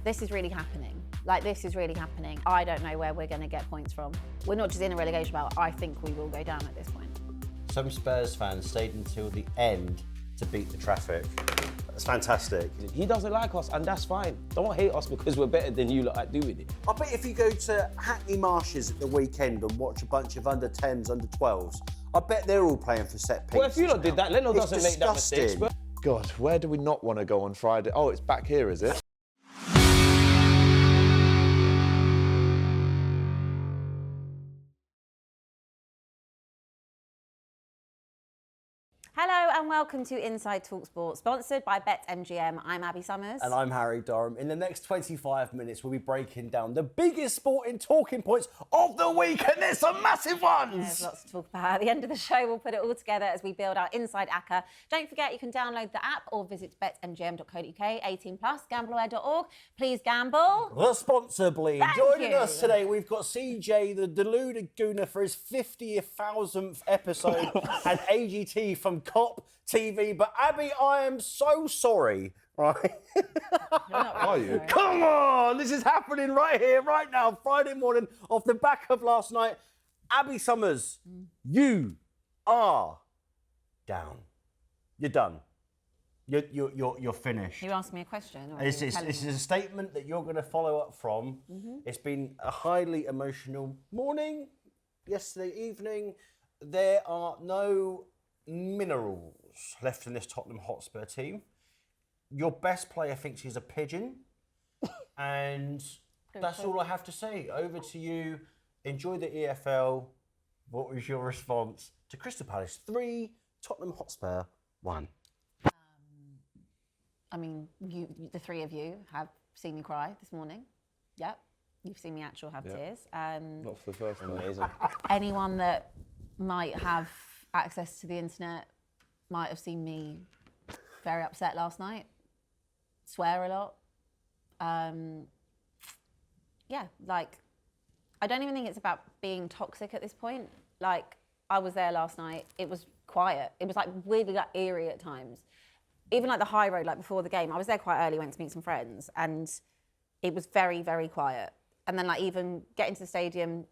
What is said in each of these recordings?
This is really happening. Like, this is really happening. I don't know where we're going to get points from. We're not just in a relegation battle. I think we will go down at this point. Some Spurs fans stayed until the end to beat the traffic. That's fantastic. He doesn't like us, and that's fine. Don't hate us because we're better than you lot at doing it. I bet if you go to Hackney Marshes at the weekend and watch a bunch of under 10s, under 12s, I bet they're all playing for set pieces. Well, if you lot did that, Leno doesn't make that mistake. God, where do we not want to go on Friday? Oh, it's back here, is it? Hello and welcome to Inside talkSPORT, sponsored by BetMGM. I'm Abbi Summers. And I'm Harry Durham. In the next 25 minutes, we'll be breaking down the biggest sporting talking points of the week, and there's some massive ones. There's lots to talk about. At the end of the show, we'll put it all together as we build our Inside ACCA. Don't forget, you can download the app or visit betmgm.co.uk, 18+, gambleaware.org. Please gamble Responsibly. Thank Joining you. us today, we've got CJ, the Deluded Gooner, for his 50,000th episode, and AGT from Kop TV. But Abbi, I am so sorry, right? Are you? Come on, this is happening right here, right now, Friday morning, off the back of last night. Abbi Summers, you are down. You're done. You're finished. You asked me a question. Or This is a statement that you're going to follow up from. It's been a highly emotional morning, yesterday evening. There are no minerals left in this Tottenham Hotspur team. Your best player thinks he's a pigeon. And that's all I have to say. Over to you. Enjoy the EFL. What was your response to Crystal Palace 3, Tottenham Hotspur 1? I mean, the three of you have seen me cry this morning. Yep. You've seen me actually have tears. Not for the first time. Amazing. Anyone that might have access to the internet might have seen me very upset last night, swear a lot. Yeah, like, I don't even think it's about being toxic at this point. Like, I was there last night, it was quiet. It was like weirdly like eerie at times. Even like the high road, like before the game, I was there quite early, went to meet some friends, and it was very, very quiet. And then like even getting to the stadium,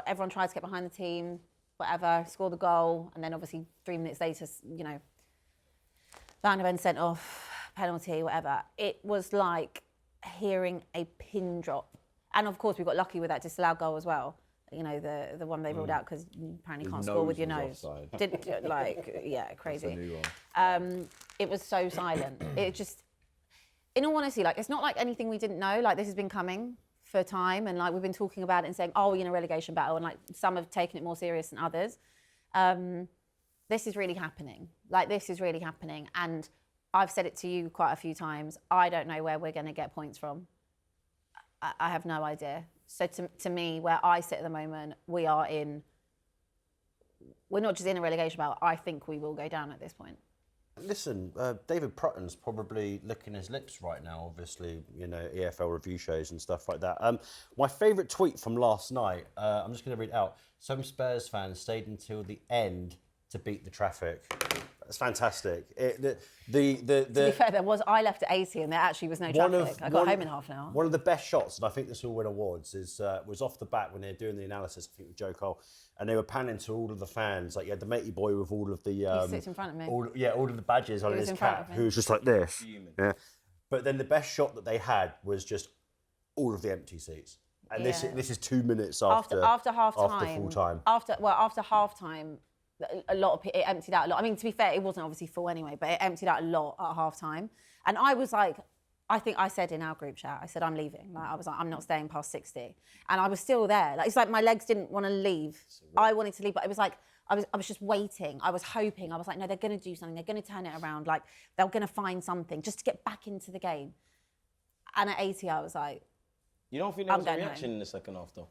everyone tried to get behind the team, whatever, score the goal, and then obviously 3 minutes later, you know, Van der Ven sent off, penalty, whatever. It was like hearing a pin drop. And of course, we got lucky with that disallowed goal as well. You know, the one they ruled out because you apparently can't score with your nose. Yeah, crazy. That's a new one. It was so silent. It just, in all honesty, like, it's not like anything we didn't know. Like, this has been coming for time, and like we've been talking about it and saying, oh, we're in a relegation battle, and like some have taken it more serious than others. This is really happening. Like, this is really happening, and I've said it to you quite a few times. I don't know where we're going to get points from. I have no idea. So to me, where I sit at the moment, we're not just in a relegation battle. I think we will go down at this point. Listen, David Prutton's probably licking his lips right now, obviously, you know, EFL review shows and stuff like that. My favourite tweet from last night, I'm just going to read it out. Some Spurs fans stayed until the end to beat the traffic. That's fantastic. To be fair, I left at 80 and there actually was no traffic. I got home in half an hour. One of the best shots, and I think this will win awards, was off the bat when they were doing the analysis, I think with Joe Cole, and they were panning to all of the fans. Like, you had the matey boy with all of the... he sits in front of me. All of the badges on his cap, who was just like this. Yeah. But then the best shot that they had was just all of the empty seats. And this is 2 minutes after half time. After full time. After half time, it emptied out a lot. I mean, to be fair, it wasn't obviously full anyway, but it emptied out a lot at half time. And I was like, I think I said in our group chat, I said, I'm leaving. Like, I was like, I'm not staying past 60. And I was still there. Like, it's like my legs didn't want to leave. I wanted to leave, but it was like, I was just waiting. I was hoping. I was like, no, they're going to do something. They're going to turn it around. Like, they're going to find something just to get back into the game. And at 80, I was like, You don't think there was a reaction in the second half, though?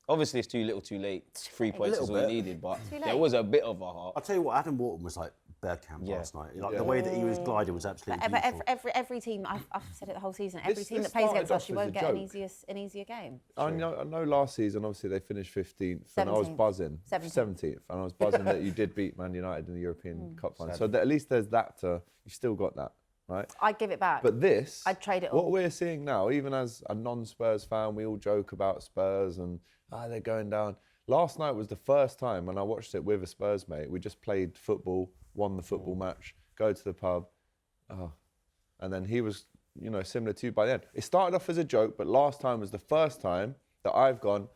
Obviously, it's too little, too late. 3 points is all we needed, but there was a bit of a heart. I'll tell you what, Adam Wharton was like Bergkamp last night. Like, the way that he was gliding was absolutely beautiful. But every team, I've said it the whole season, every team that plays against us, you won't get an easier game. I know last season, obviously, they finished 15th, and I was buzzing. 17th. And I was buzzing that you did beat Man United in the European Cup final. So at least there's that you've still got that. right? I'd give it back. But this, I'd trade it all. What we're seeing now, even as a non-Spurs fan, we all joke about Spurs and they're going down. Last night was the first time when I watched it with a Spurs mate. We just played football, won the football match, go to the pub, and then he was, similar to you by the end. It started off as a joke, but last time was the first time that I've gone,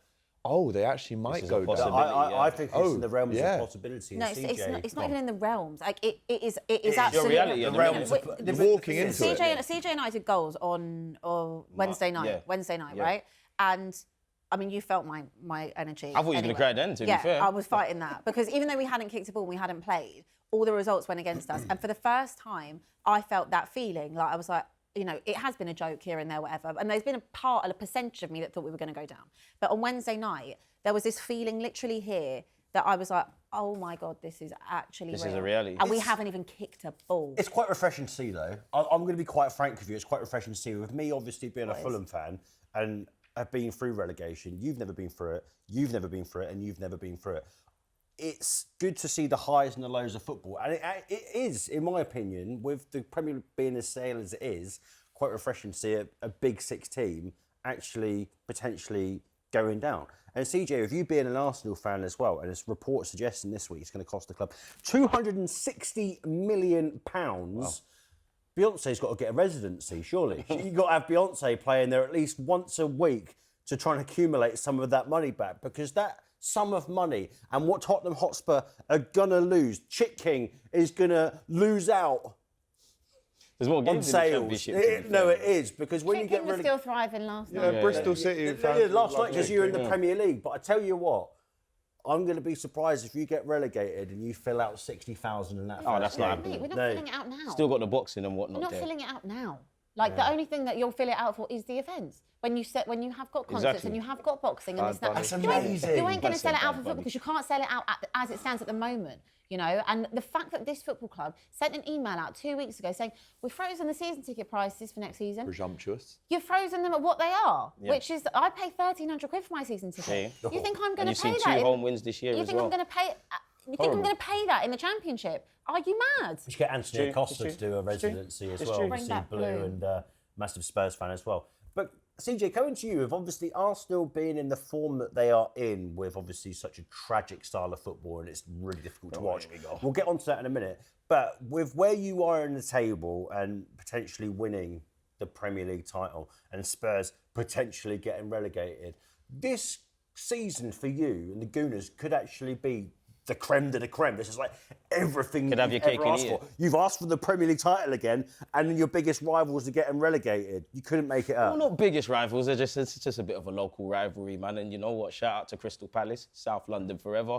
they actually might go down. I think it's in the realms of possibility. No, it's not even in the realms. Like it is absolutely your reality. The realms of walking into it. CJ and I did goals on Wednesday night. Right? And I mean, you felt my energy. I thought you were going to cry then, to be fair. I was fighting that because even though we hadn't kicked a ball and we hadn't played, all the results went against us. And for the first time, I felt that feeling. Like I was like, it has been a joke here and there, whatever. And there's been a percentage of me that thought we were going to go down. But on Wednesday night, there was this feeling literally here that I was like, oh my God, this is actually This real. is a reality. And we haven't even kicked a ball. It's quite refreshing to see, though. I'm going to be quite frank with you. It's quite refreshing to see. With me, obviously, being a Fulham fan, and I've been through relegation. You've never been through it. You've never been through it, and you've never been through it. It's good to see the highs and the lows of football, and it is, in my opinion, with the Premier League being as stale as it is, quite refreshing to see a Big Six team actually potentially going down. And CJ, with you being an Arsenal fan as well, and there's reports suggesting this week it's going to cost the club £260 million. Wow. Beyonce's got to get a residency, surely. You've got to have Beyonce playing there at least once a week to try and accumulate some of that money back, because that sum of money and what Tottenham Hotspur are going to lose, Chick King is going to lose out. There's more games in the Championship. It is, because when you get was still thriving last night. Bristol City. Last night, because you're in the Premier League. But I tell you what, I'm going to be surprised if you get relegated and you fill out 60,000 in that. Oh, that's not happening. We're not filling it out now. Still got the boxing and whatnot. We're not filling it out now. Like the only thing that you'll fill it out for is the events. When you have got concerts and you have got boxing and that's amazing. You ain't going to sell it out for football because you can't sell it out as it stands at the moment. And the fact that this football club sent an email out 2 weeks ago saying, we've frozen the season ticket prices for next season. Presumptuous. You've frozen them at what they are, which is, I pay £1,300 for my season ticket. You think I'm going to pay that? You've seen 2 home wins this year as well. You think I'm going to pay... You think I'm going to pay that in the Championship? Are you mad? We should get Anthony Acosta to do a residency as well. Obviously, Blue and massive Spurs fan as well. But CJ, coming to you, with obviously Arsenal being in the form that they are in, with obviously such a tragic style of football, and it's really difficult to watch. We'll get onto that in a minute. But with where you are in the table and potentially winning the Premier League title, and Spurs potentially getting relegated, this season for you and the Gooners could actually be the creme de la creme. This is like everything you've ever asked for. You've asked for the Premier League title again, and then your biggest rivals are getting relegated. You couldn't make it up. Well, not biggest rivals. It's just a bit of a local rivalry, man. And you know what? Shout out to Crystal Palace, South London forever.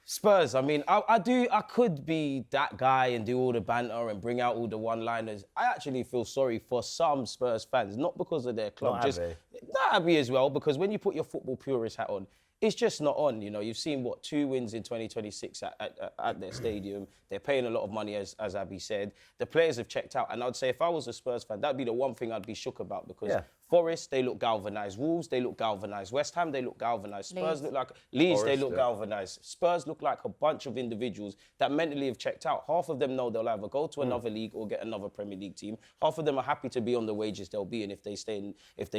Spurs, I mean, I could be that guy and do all the banter and bring out all the one-liners. I actually feel sorry for some Spurs fans, not because of their club. Not Abbi as well, because when you put your football purist hat on, it's just not on. You've seen 2 wins in 2026 at their stadium. They're paying a lot of money, as Abbi said. The players have checked out, and I'd say if I was a Spurs fan, that'd be the one thing I'd be shook about, because Forest, they look galvanised. Wolves, they look galvanised. West Ham, they look galvanised. Spurs look like Leeds, they look galvanised. Spurs look like a bunch of individuals that mentally have checked out. Half of them know they'll either go to another league or get another Premier League team. Half of them are happy to be on the wages they'll be in if they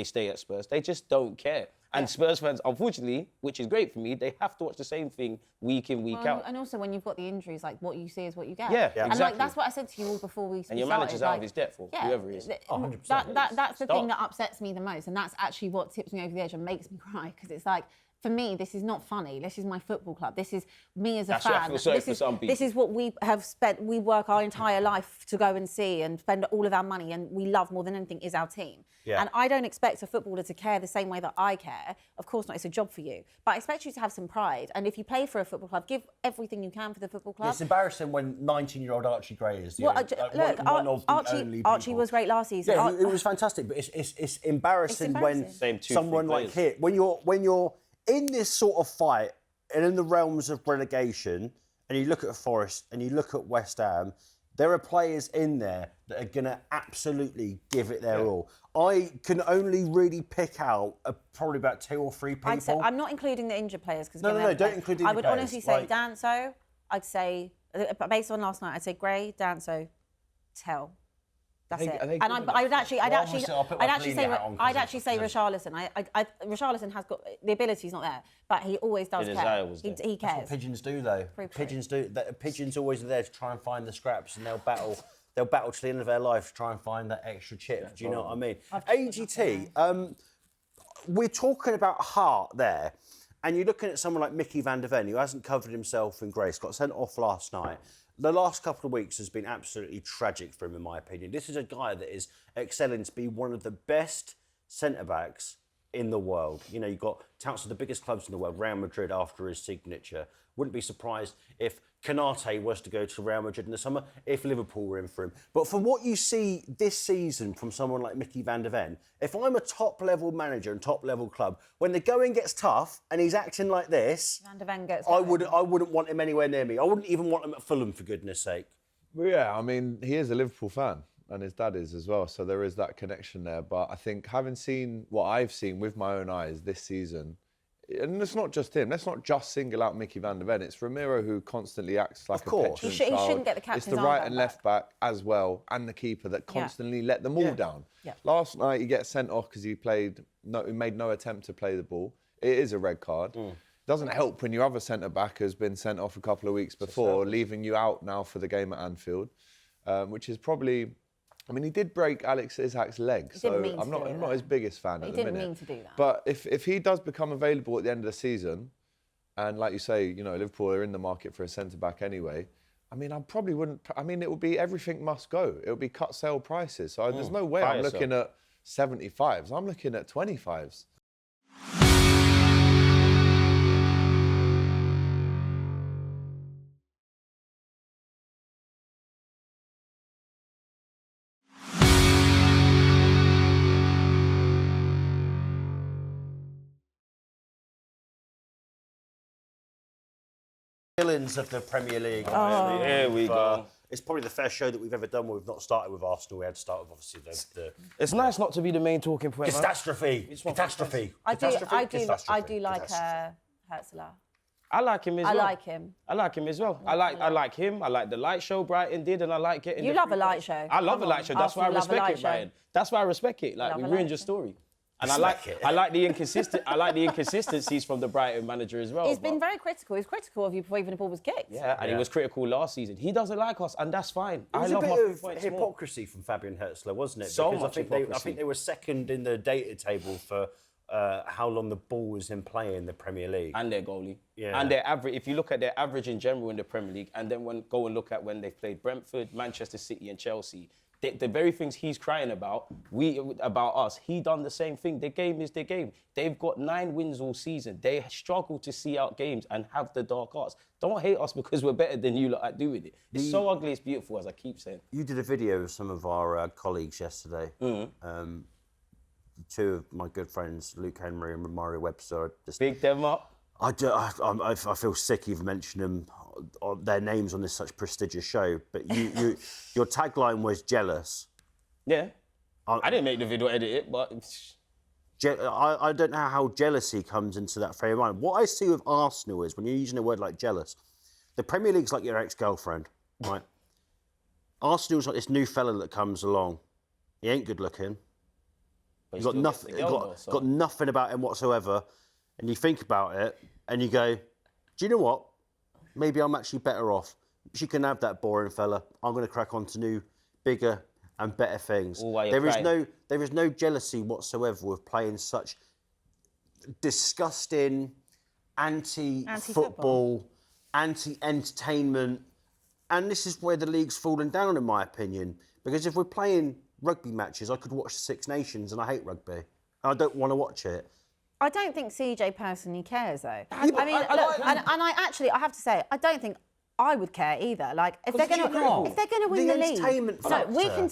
stay at Spurs. They just don't care. And Spurs fans, unfortunately, which is great for me, they have to watch the same thing week in, week out. And also, when you've got the injuries, like what you see is what you get. Yeah, and exactly. that's what I said to you all before we started. And your manager's out of his depth, or whoever he is. 100%. That's the thing that upsets me the most, and that's actually what tips me over the edge and makes me cry, because it's like, for me, this is not funny. This is my football club. This is me as a fan. I feel sorry for some people. This is what we have spent. We work our entire life to go and see and spend all of our money, and we love more than anything is our team. Yeah. And I don't expect a footballer to care the same way that I care. Of course not. It's a job for you. But I expect you to have some pride. And if you play for a football club, give everything you can for the football club. It's embarrassing when 19-year-old Archie Gray is the one of the only Archie was great last season. Yeah, it was fantastic. But it's embarrassing when someone like here, when you're in this sort of fight and in the realms of relegation, and you look at Forest and you look at West Ham, there are players in there that are going to absolutely give it their all. I can only really pick out probably about 2 or 3 people. I'm not including the injured players. No, don't include the injured players. I would honestly say Danso, I'd say, based on last night, I'd say Gray, Danso, Tell. That's Are it. they And good I'd actually say Richarlison. Richarlison. Richarlison has got the ability's not there, but he always does The care. desire was there. He That's what cares. pigeons do, though. Free play. Pigeons do. Pigeons always are there to try and find the scraps, and they'll battle. They'll battle to the end of their life to try and find that extra chip. Do you know what I mean? AGT. We're talking about heart there, and you're looking at someone like Mickey van der Ven, who hasn't covered himself in grace, got sent off last night. The last couple of weeks has been absolutely tragic for him, in my opinion. This is a guy that is excelling to be one of the best centre-backs in the world. You know, you've got touts of the biggest clubs in the world, Real Madrid after his signature. Wouldn't be surprised if Canate was to go to Real Madrid in the summer, if Liverpool were in for him. But from what you see this season from someone like Mickey van der Ven, if I'm a top-level manager and top-level club, when the going gets tough and he's acting like this, Van der Ven gets I wouldn't want him anywhere near me. I wouldn't even want him at Fulham, for goodness sake. Well, yeah, I mean, he is a Liverpool fan, and his dad is as well, so there is that connection there. But I think having seen what I've seen with my own eyes this season, and it's not just him, let's not just single out Mickey van der Ven, it's Ramiro who constantly acts like a petulant He child. shouldn't get the captain's It's the armband right and back. left back as well, and the keeper that constantly let them all down. Yeah. Last night he gets sent off because he made no attempt to play the ball. It is a red card. Doesn't help when your other centre-back has been sent off a couple of weeks before, leaving you out now for the game at Anfield, which is probably... I mean, he did break Alex Isak's leg, so I'm not his biggest fan at the minute. He didn't mean to do that. But if he does become available at the end of the season, and like you say, you know, Liverpool are in the market for a centre-back anyway, I mean, I probably wouldn't... I mean, it would be everything must go. It would be cut sale prices. So there's no way I'm looking at 75s. I'm looking at 25s. Villains of the Premier League. There we go. It's probably the first show that we've ever done where we've not started with Arsenal. We had to start with, obviously, the It's nice not to be the main talking point, man. catastrophe. Catastrophe. I do like Catastrophe. Herzler. I like him as well. I like him. I like him as well. I like him. I like the light show Brighton did, and I like getting. You love a light show. I love a light show. That's why I Arsenal love a respect light it, show. Brian. That's why I respect it. Like, Love we a ruined light your show. story. And Respect it. I like the inconsistencies from the Brighton manager as well. He's been very critical. He's critical of you before even the ball was kicked. Yeah, and he was critical last season. He doesn't like us, and that's fine. It was I a love my bit of points more. hypocrisy from Fabian Herzler, wasn't it? So because much I hypocrisy. think they were second in the data table for how long the ball was in play in the Premier League. And their goalie. Yeah. And their average, if you look at their average in general in the Premier League, and then go and look at when they've played Brentford, Manchester City and Chelsea, the very things he's crying about us, he done the same thing. The game is the game. They've got 9 wins all season. They struggle to see out games and have the dark arts. Don't hate us because we're better than you lot at doing it. It's so ugly, it's beautiful, as I keep saying. You did a video with some of our colleagues yesterday. Two of my good friends, Luke Henry and Mario Webster. Big them up. I feel sick even mentioning their names on this such prestigious show. But your tagline was jealous. Yeah. I didn't make the video, edit it, but... I don't know how jealousy comes into that frame of mind. What I see with Arsenal is, when you're using a word like jealous, the Premier League's like your ex-girlfriend, right? Arsenal's like this new fella that comes along. He ain't good looking. He's got nothing, got nothing about him whatsoever. And you think about it and you go, do you know what? Maybe I'm actually better off. She can have that boring fella. I'm going to crack on to new, bigger and better things. There is no jealousy whatsoever with playing such disgusting, anti-football, anti-entertainment. And this is where the league's fallen down, in my opinion. Because if we're playing rugby matches, I could watch the Six Nations, and I hate rugby. I don't want to watch it. I don't think CJ personally cares, though. I mean, I have to say, I don't think I would care either. Like, if they're going to win the league, entertainment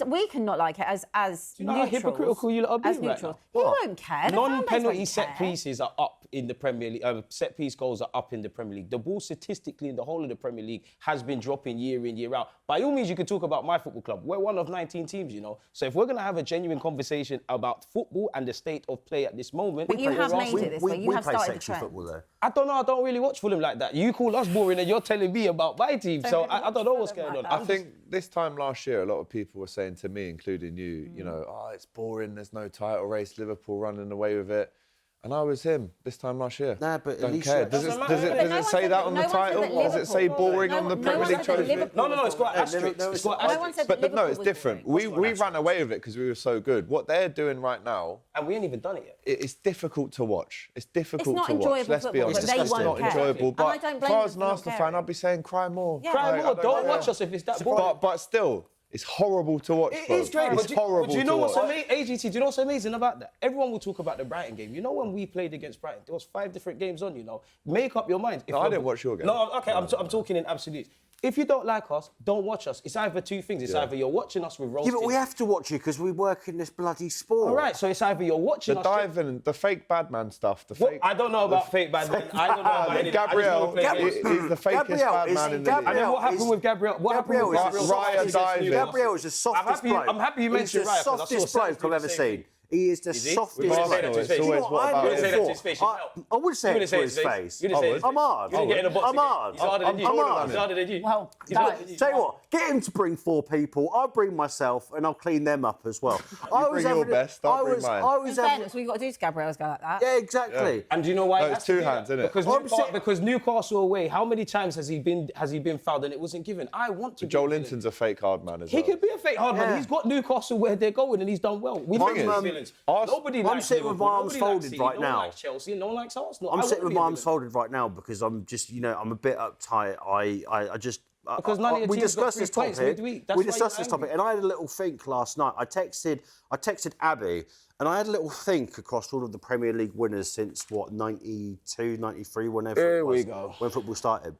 we can not like it as you know how hypocritical you lot are being right now? He won't care. The fan base Non-penalty won't set care. pieces are up in the Premier League. Set piece goals are up in the Premier League. The ball statistically in the whole of the Premier League has been dropping year in, year out. By all means, you can talk about my football club. We're one of 19 teams, you know. So if we're going to have a genuine conversation about football and the state of play at this moment... But you have made it this way. You have started the trend. Football, though. I don't know. I don't really watch Fulham like that. You call us boring and you're telling me about about my team. So I don't know what's going on. I think this time last year, a lot of people were saying to me, including you, you know, oh, it's boring, there's no title race, Liverpool running away with it. And I was him this time last year. Nah, but at don't least care. you- Does But it say that on the title? Does it say boring on the Premier League trophy? No, it's got asterisks. It's got No one asterisks. said But that no, Liverpool it's was different. boring. We ran away with it because we were so good. What they're doing right now, And we ain't even done it yet. it's difficult to watch. It's difficult not to watch. enjoyable Let's be football, honest. but they It's won't not care. enjoyable. And I But don't if blame I them was for an not Arsenal fan, caring. I'd be saying cry more. Yeah. Cry Like, I more. Don't care. watch us if it's that boring. But still, it's horrible to watch. It bro. is great, It's but horrible do you know to what's watch. amazing? AGT, do you know what's amazing about that? Everyone will talk about the Brighton game. You know when we played against Brighton, there was 5 different games on, you know. Make up your mind. No, I didn't watch your game. No, okay, I'm talking in absolutes. If you don't like us, don't watch us. It's either two things. It's either you're watching us with Yeah, roasting. but we have to watch you because we work in this bloody sport. All right, so it's either you're watching The us... diving, the fake badman stuff. The What? fake. I don't know about fake bad man. I don't know about anything. Gabriel, I just wanna play games. he's the fakest Gabriel bad is- man in the And then Gabriel- league. what happened with Gabriel? What happened Gabriel with is Gabriel? the Raya Softest diving. news. Gabriel is the softest bloke. I'm happy you mentioned He's Raya, the 'cause I saw softest Sam bloke I've do the ever same seen. thing. He is the Is he? softest You wouldn't say bloke. that to his It's face. always You know what I about never You wouldn't say that to his thought- face, you know. I would say You it wouldn't to say his his face. face. You didn't say his I'm face. hard. You didn't get in a box I'm again. hard. He's harder than you. I'm He's hard. harder than you. Well, He's harder guys, than you. Tell you what, get him to bring 4 people. I'll bring myself and I'll clean them up as well. bring your best, I'll bring mine. I in was fairness, we've got to do to Gabriel's go like that. yeah, exactly. And do you know why? No, he it's has to two do that? hands, isn't it? Because I'm saying- because Newcastle away, how many times has he been fouled and it wasn't given? I want to. Joe be given. Linton's a fake hard man as He well. could be a fake hard man. Yeah. He's got Newcastle where they're going and he's done well. We My think his mum- feelings. Ars- Nobody I'm likes sitting with Liverpool, my arms nobody likes folded City, right no one now. likes Chelsea, no one likes Arsenal. I'm I sitting wouldn't with be my a arms villain. folded right now because I'm just, I'm a bit uptight. I just. Because none of your we teams got discussed 3 this points topic. midweek. That's We why discussed you're this topic, angry. and I had a little think last night. I texted Abby, and I had a little think across all of the Premier League winners since 92, 93, whenever Here it was, we go. when football started.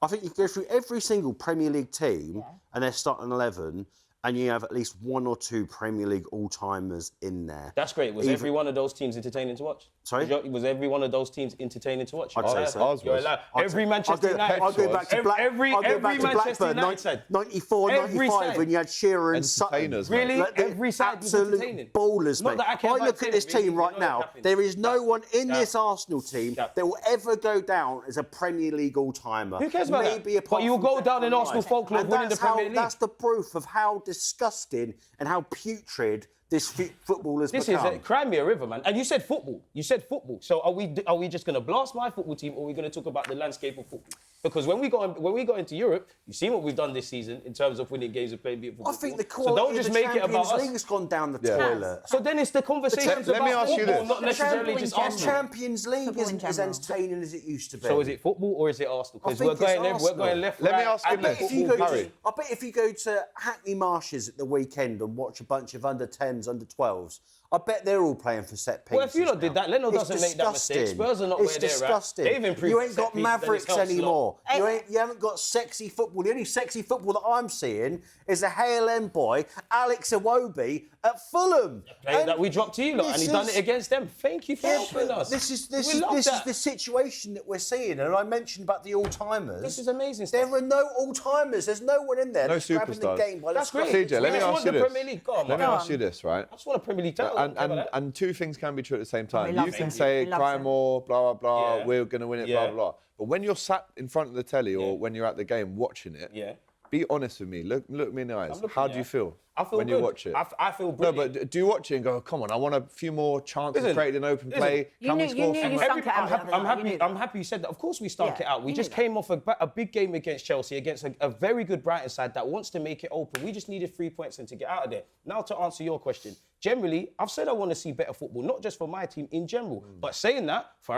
I think you go through every single Premier League team, and they're starting 11, and you have at least 1 or 2 Premier League all-timers in there. That's great. Was Even- every one of those teams entertaining to watch? Sorry? Was every one of those teams entertaining to watch? I'd say so. Ours You're was. allowed. Every Manchester United. I'll go back to Every Blackburn, Manchester United side. 94, Every 95, side. when you had Shearer and Sutton. Entertainers, mate. Really? Like, Every side was absolute entertaining. ballers, Not mate. that I care I about look at this entertainment, team really, right you know now. what happens. There is no one in Cap. this Arsenal team Cap. that will ever go down as a Premier League all-timer. Who cares about that? Maybe apart But you'll from go down in Declan Arsenal Rice. folklore And winning the that's how- Premier League. That's the proof of how disgusting and how putrid this football has This become. is Cry me a river, man. And you said football. You said football. So are we just going to blast my football team, or are we going to talk about the landscape of football? Because when we go into Europe, you've seen what we've done this season in terms of winning games and playing beautiful I football. think the So quality don't just of the make it about Champions us. League has gone down the Yeah. toilet. So then it's the conversation Let me about ask you football, this. not necessarily Football just in The Arsenal. general. Champions League Football in isn't as general. entertaining as it used to be. So is it football or is it Arsenal? Because I we're think it's going Arsenal. left, Let me right, ask you and this. If you football, go Harry. to, I bet if you go to Hackney Marshes at the weekend and watch a bunch of under 10s, under 12s, I bet they're all playing for set pieces. Well, if you lot did now. that, Leno It's doesn't make that mistake. disgusting. Spurs are not It's where they're at. disgusting. They've improved You ain't set got pieces, then it Mavericks helps a lot. anymore. You haven't got sexy football. The only sexy football that I'm seeing is a HLM boy, Alex Iwobi, at Fulham. Player that we dropped to you lot, and this he's done is- it against them. Thank you for Yeah, helping but us. This is We love that. the situation that we're seeing, and I mentioned about the all-timers. This is amazing stuff. There are no all-timers. There's no one in there No that's grabbing the superstars. game by the That's great. scruff. CJ, let me I just ask want you the this. Premier League. Go on, Let me man. ask you this, right? I just want a Premier League title. And two things can be true at the same time. love You can him. say, We love cry him. more, blah, blah, blah, Yeah. we're going to win it, Yeah. blah, blah, blah. But when you're sat in front of the telly or Yeah. when you're at the game watching it, Yeah. be honest with me. Look me in the eyes. looking, How do yeah. you feel I feel when good. you watch it? I feel No, brilliant. but do you watch it and go, come on, I want a few more chances Listen, created in open listen. play. You Can knew- we you score knew from you it? stunk it out I'm the other night, you knew. happy you said that. Of course we stunk Yeah, it out. We you just knew came off a big game against Chelsea, against a very good Brighton side that wants to make it open. We just needed 3 points and to get out of there. Now to answer your question. Generally, I've said I want to see better football, not just for my team in general. But saying that, for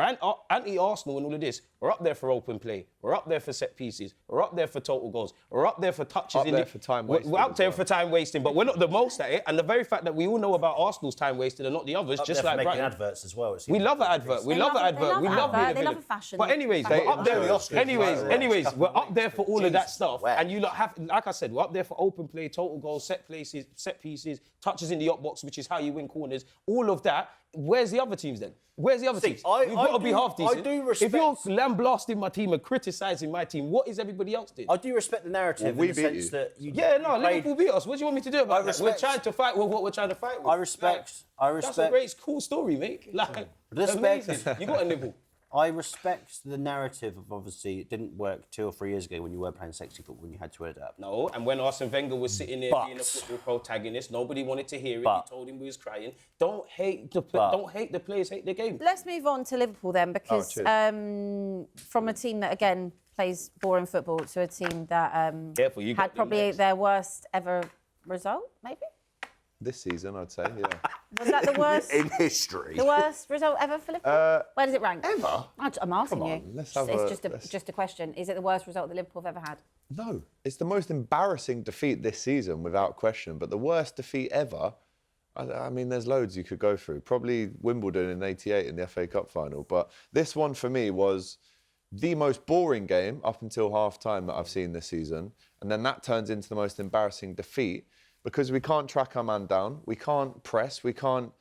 anti-Arsenal and all of this, we're up there for open play. We're up there for set pieces. We're up there for total goals. We're up there for touches. Up there for time wasted We're up as there well. for time wasting, but we're not the most at it. And the very fact that we all know about Arsenal's time wasted and not the others, Up just there for like making Brighton. adverts as well. We love an advert. We They love an love it. advert. They We love love an being advert. a They love villain. a fashion. But anyways, They- we're up there. the Oscars Anyways, as well. anyways, we're up there for all of that stuff. wet. And you lot have, like I said, we're up there for open play, total goals, set places, set pieces, touches in the up box, which is how you win corners. All of that. Where's the other teams then? Where's the other See, teams? I- We've I got to be do- half decent. I do If you're respect- lambasting my team and criticising my team, what is everybody else doing? I do respect the narrative Well, we in the beat sense you. that you. Yeah, no, you played- Liverpool beat us. What do you want me to do about that? We're respect- trying to fight with what we're trying to fight with. I respect- I That's a respect- great, cool story, mate. Like, Respect- amazing. You got a nibble. I respect the narrative of obviously it didn't work 2 or 3 years ago when you were playing sexy football when you had to adapt. No, and when Arsene Wenger was sitting there being a football protagonist, nobody wanted to hear it. He told him we was crying. Don't hate the players, hate the game. Let's move on to Liverpool then, because from a team that again plays boring football to a team that Careful, you had probably their worst ever result, maybe. This season, I'd say, yeah. Was that the worst In history. The worst result ever for Liverpool? Where does it rank? Ever? I'm asking you. Let's just a question. Is it the worst result that Liverpool have ever had? No, it's the most embarrassing defeat this season, without question. But the worst defeat ever, I mean, there's loads you could go through. Probably Wimbledon in '88 in the FA Cup final. But this one for me was the most boring game up until half-time that I've seen this season. And then that turns into the most embarrassing defeat because we can't track our man down. We can't press. We can't...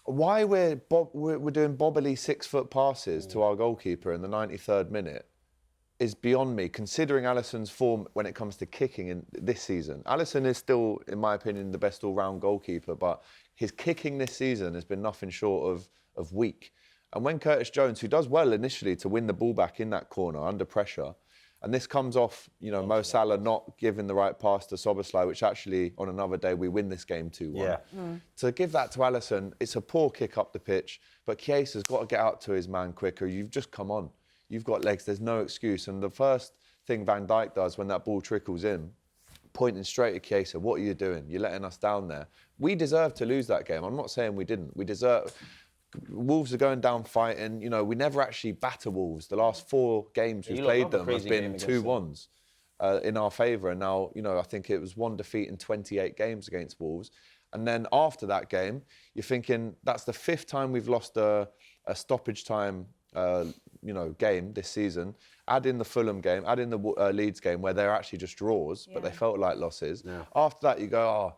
Why we're doing bobbly 6-foot passes to our goalkeeper in the 93rd minute is beyond me, considering Alisson's form when it comes to kicking in this season. Alisson is still, in my opinion, the best all-round goalkeeper, but his kicking this season has been nothing short of weak. And when Curtis Jones, who does well initially to win the ball back in that corner under pressure, and this comes off, you know, Mo Salah not giving the right pass to Szoboszlai, which actually, on another day, we win this game 2-1. Yeah. To give that to Alisson, it's a poor kick up the pitch, but Chiesa's got to get out to his man quicker. You've just come on. You've got legs. There's no excuse. And the first thing Van Dijk does when that ball trickles in, pointing straight at Chiesa, what are you doing? You're letting us down there. We deserve to lose that game. I'm not saying we didn't. We deserve... Wolves are going down fighting. You know, we never actually batter Wolves. The last 4 games we've played them have been 2-1s in our favour. And now, you know, I think it was 1 defeat in 28 games against Wolves. And then after that game, you're thinking that's the 5th time we've lost a stoppage time, game this season. Add in the Fulham game, add in the Leeds game where they're actually just draws, but they felt like losses. Yeah. After that, you go, oh,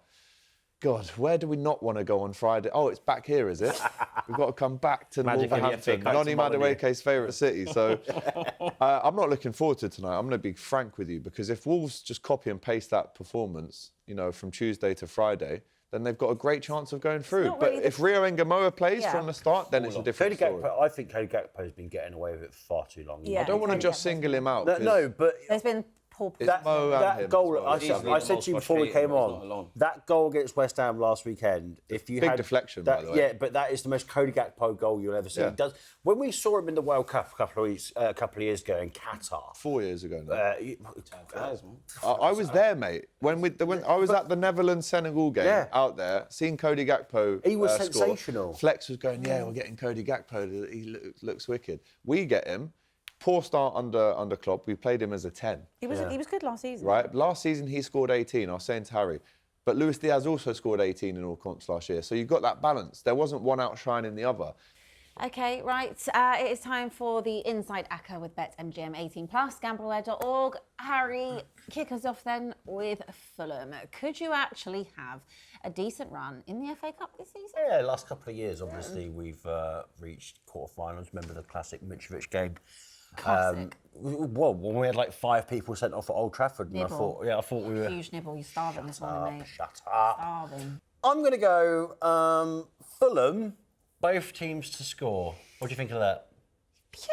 God, where do we not want to go on Friday? Oh, it's back here, is it? We've got to come back to Wolverhampton, Noni Madueke's favourite city. So I'm not looking forward to tonight. I'm going to be frank with you, because if Wolves just copy and paste that performance, you know, from Tuesday to Friday, then they've got a great chance of going through. But really if Rio Ngamoa plays from the start, then it's a different story. I think Cody Gakpo has been getting away with it far too long. Yeah, I don't want to just single him out. No, but... There's been poor... That goal, I said to you before we came on, that goal against West Ham last weekend, if you big had... deflection, that, by the way. Yeah, but that is the most Cody Gakpo goal you'll ever see. Yeah. It does. When we saw him in the World Cup a couple of years ago in Qatar... 4 years ago now. I was there, mate. When I was at the Netherlands-Senegal game out there, seeing Cody Gakpo he was score, sensational. Flex was going, we're getting Cody Gakpo. He looks wicked. We get him. Poor start under Klopp. We played him as a 10. He was good last season. Right. Last season, he scored 18. I was saying to Harry. But Luis Diaz also scored 18 in all comps last year. So you've got that balance. There wasn't one outshining the other. OK, right. It is time for the Inside Acca with BetMGM 18+, gambleware.org. Harry, kick us off then with Fulham. Could you actually have a decent run in the FA Cup this season? Yeah, last couple of years, obviously, we've reached quarterfinals. Remember the classic Mitrovic game? Classic. Well, when we had like 5 people sent off at Old Trafford, and I thought we were... Huge nibble. You're starving this morning, mate. Shut up. Starving. I'm going to go Fulham, both teams to score. What do you think of that?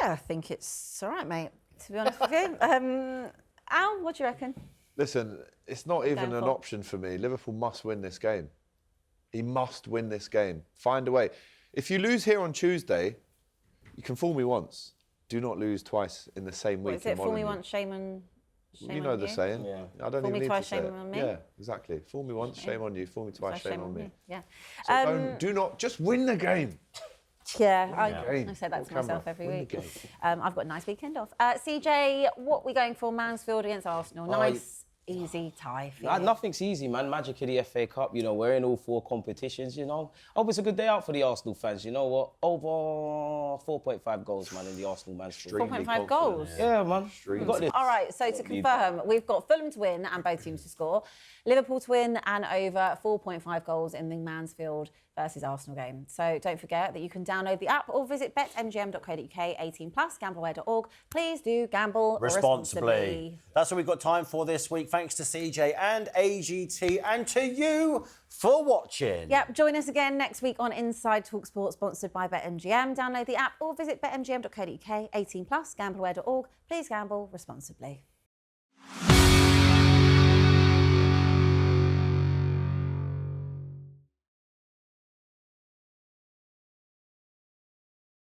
Yeah, I think it's all right, mate, to be honest with you. Al, what do you reckon? Listen, it's not even an option for me. Liverpool must win this game. He must win this game. Find a way. If you lose here on Tuesday, you can fool me once. Do not lose twice in the same week. What is it? Fool me once, shame on you. You know the saying. Yeah. I don't fool even me need twice, to say shame on me. Yeah, exactly. Fool me once, shame on you. Fool me twice, shame on me. Yeah. So do not just win the game. Yeah, I say that to myself every week. I've got a nice weekend off. CJ, what are we going for? Mansfield against Arsenal. Nice, easy tie for you. Nothing's easy, man. Magic of the FA Cup. You know, we're in all 4 competitions, you know. Hope it's a good day out for the Arsenal fans. You know what? Over 4.5 goals, man, in the Arsenal Mansfield. 4.5 goals? Yeah, man. We got this. All right, so to confirm, we've got Fulham to win and both teams to score. Liverpool to win and over 4.5 goals in the Mansfield versus Arsenal game. So don't forget that you can download the app or visit betmgm.co.uk, 18+, gambleware.org. Please do gamble responsibly. That's what we've got time for this week. Thanks to CJ and AGT and to you for watching. Yep, join us again next week on Inside talkSPORT, sponsored by BetMGM. Download the app or visit betmgm.co.uk. 18+, gambleaware.org. Please gamble responsibly.